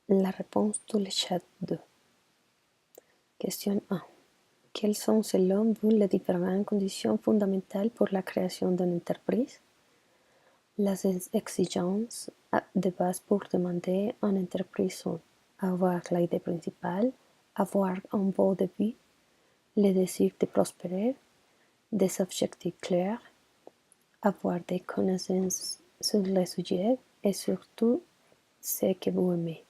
La réponse de le chat 2. Question 1. Quelles sont selon vous les différentes conditions fondamentales pour la création d'une entreprise? Les exigences de base pour demander une entreprise sont avoir l'idée principale, avoir un beau début, le désir de prospérer, des objectifs clairs, avoir des connaissances sur le sujet et surtout ce que vous aimez.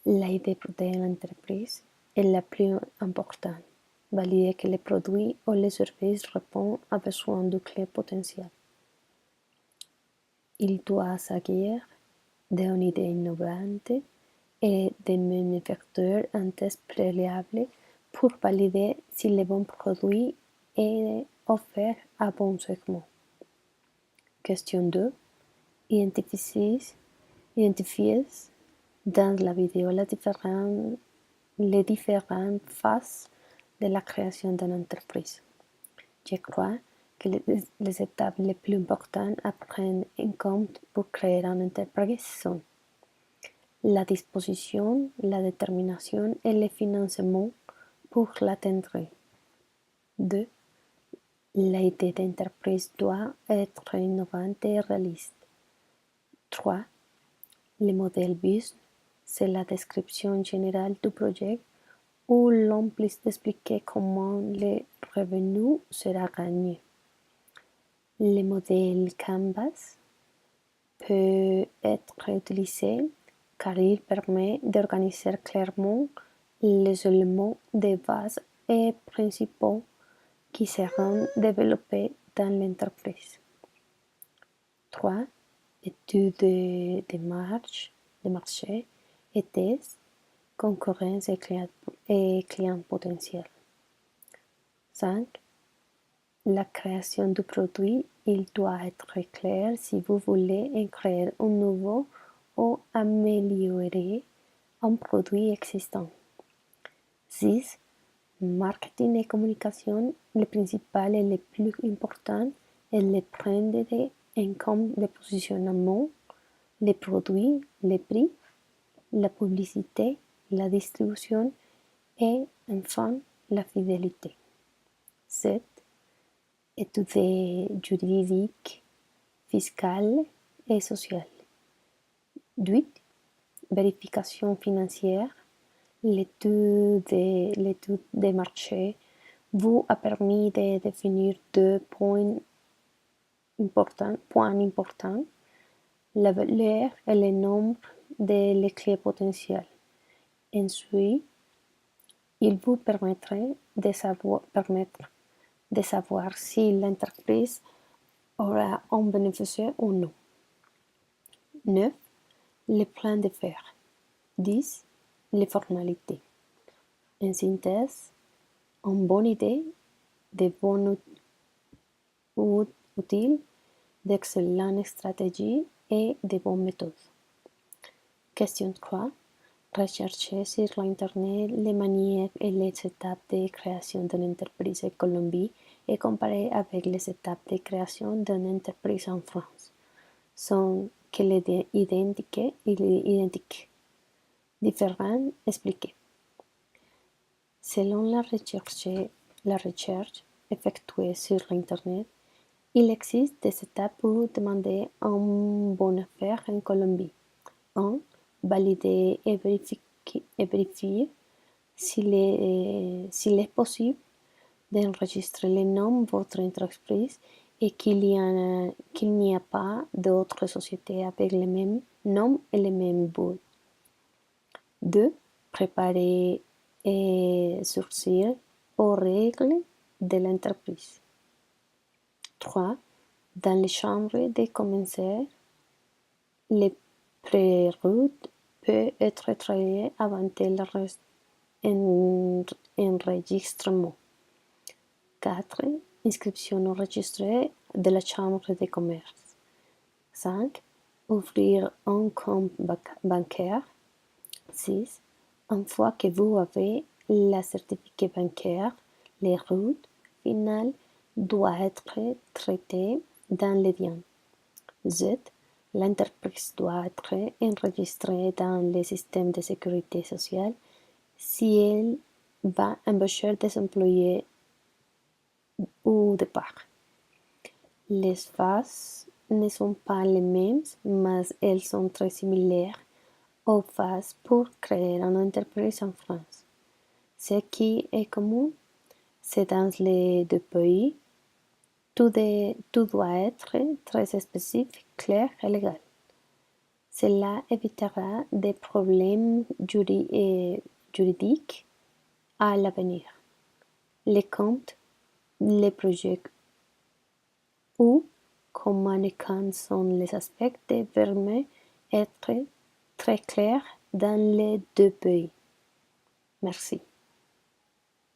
L'idée de l'entreprise est la plus importante. Valider que le produit ou le service répond à besoin du client potentiel. Il doit s'agir d'une idée innovante et de même effectuer un test préalable pour valider si le bon produit est offert à bon segment. Question 2. Identifiez dans la vidéo les différentes phases de la création d'une entreprise. Je crois que les étapes les plus importantes à prendre en compte pour créer une entreprise sont la disposition, la détermination et le financement pour l'atteindre. 2. L'idée d'entreprise doit être innovante et réaliste. 3. Le modèle BUS, c'est la description générale du projet où l'on peut expliquer comment le revenu sera gagné. Le modèle Canvas peut être utilisé car il permet d'organiser clairement les éléments de base et principaux qui seront développés dans l'entreprise. 3. Études de marché et tests, concurrence et clients potentiels. 5. La création du produit, il doit être clair si vous voulez en créer un nouveau ou améliorer un produit existant. 6. Marketing et communication, le principal et le plus important est de prendre en compte le positionnement, les produits, les prix, la publicité, la distribution et enfin la fidélité. 7. Études juridiques, fiscales et sociales. 8. Vérification financière. L'étude des marchés vous a permis de définir deux points importants, la valeur et le nombre de clients potentiels. Ensuite, il vous permettra de savoir si l'entreprise aura un bénéfice ou non. 9. Le plan de faire. 10. Les formalités. En synthèse, une bonne idée, de bons outils, d'excellentes stratégies et de bonnes méthodes. Question 3. Recherchez sur l'Internet les manières et les étapes de création d'une entreprise en Colombie et comparez avec les étapes de création d'une entreprise en France. Sont qu'elles identiques, différentes, expliquées. Selon la recherche effectuée sur l'Internet, il existe des étapes pour demander une bonne affaire en Colombie. 1. Valider et vérifier s'il est possible d'enregistrer le nom de votre entreprise et qu'il n'y a pas d'autres sociétés avec le même nom et le même but. 2. Préparer et sourciller aux règles de l'entreprise. 3. Dans les chambres de commerce, les prérequis peut être travaillé avant l'enregistrement. 4. Inscription enregistrée de la chambre de commerce. 5. Ouvrir un compte bancaire. 6. Une fois que vous avez la certificat bancaire, les routes finales doivent être traitées dans les liens. 7. L'entreprise doit être enregistrée dans le système de sécurité sociale si elle va embaucher des employés au départ. Les phases ne sont pas les mêmes, mais elles sont très similaires aux phases pour créer une entreprise en France. Ce qui est commun, c'est dans les deux pays, tout doit être très spécifique, clair et légal. Cela évitera des problèmes juridiques à l'avenir. Les comptes, les projets ou communicants sont les aspects devraient être très clairs dans les deux pays. Merci.